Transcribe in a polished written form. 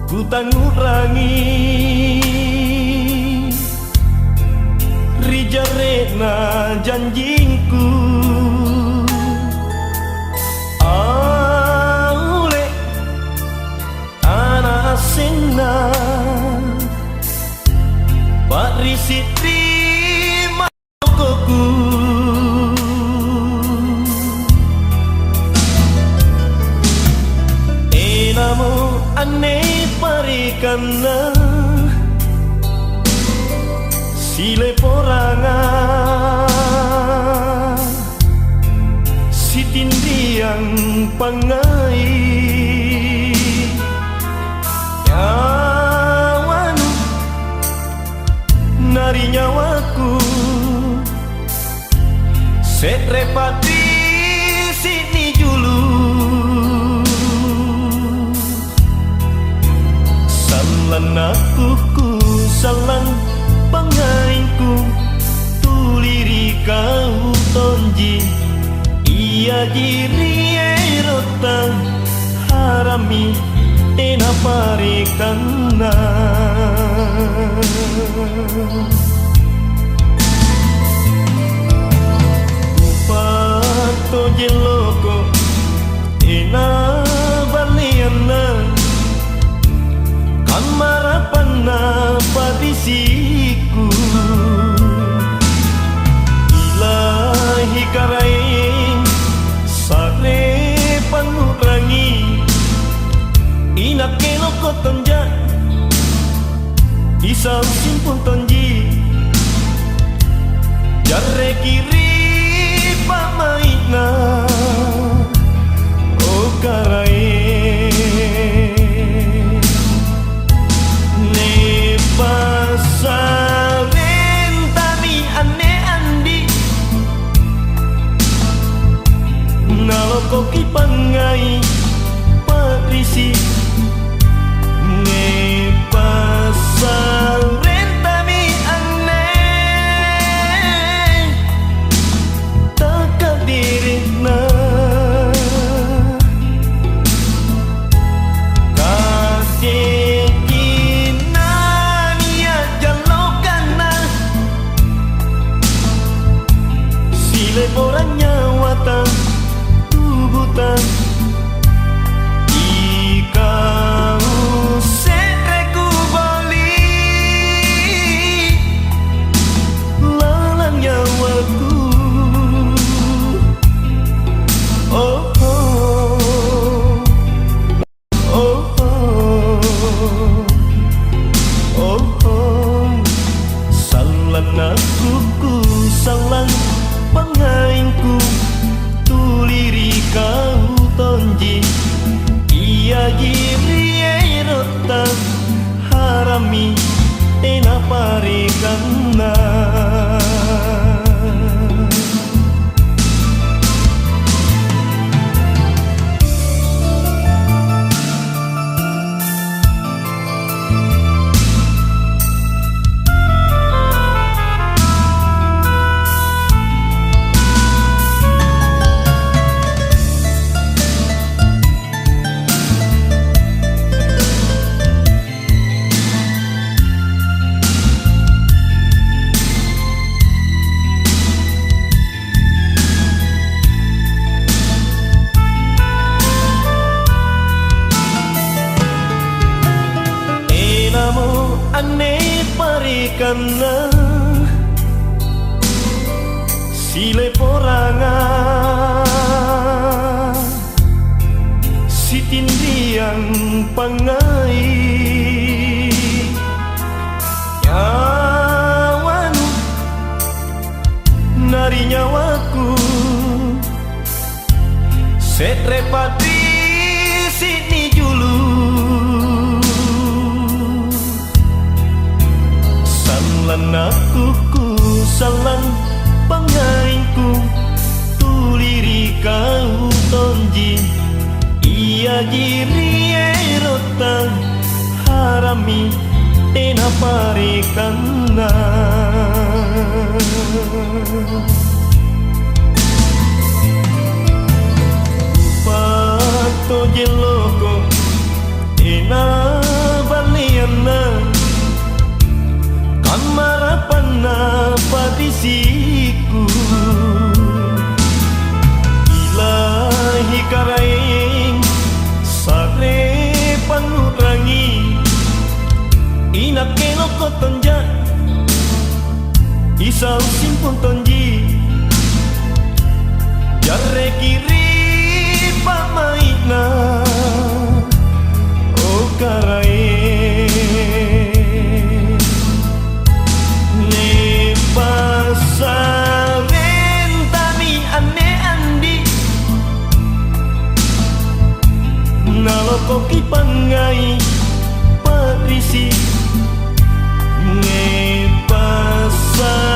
ku tangurangi rijarena janjingku aule ana sena Pak Risitri makoku enamo ane parikana sile poranga sitindiang pangai nyawanu nari nyawaku setrepati sini julu salan aku salang pangainku tuliri kau tonji iya diri erota harami ena parikana upato jeloko ena baliana kamarapana padisiku ilahi karain sare panurangi inakelo kotonja isam simpun tonji jarre kiri pamaina oh karain ne pasaren tani ane andi naloko kipangai patrisi ne pasaren tani ane takadirina leporanya watang tubutan ikau setreku bali lalang nyawaku oh oh oh oh oh salan aku salang pangainku tuliri kau tonji iya giri erota harami ena parikana ane parikana sile poranga sitindiang pangai nyawanu nari nyawaku setrepati sini julu salan aku salang pangainku tuliri kau tonji iya diri erota harami ena parikana pato jeloko ena na patisiku ilahi karaeng sare panurangi inakelo ko tonja isau simpun tonji jarre kiri pamaina o karaeng ne pasaren tani ane andi naloko kipangai patrisi ne pasaren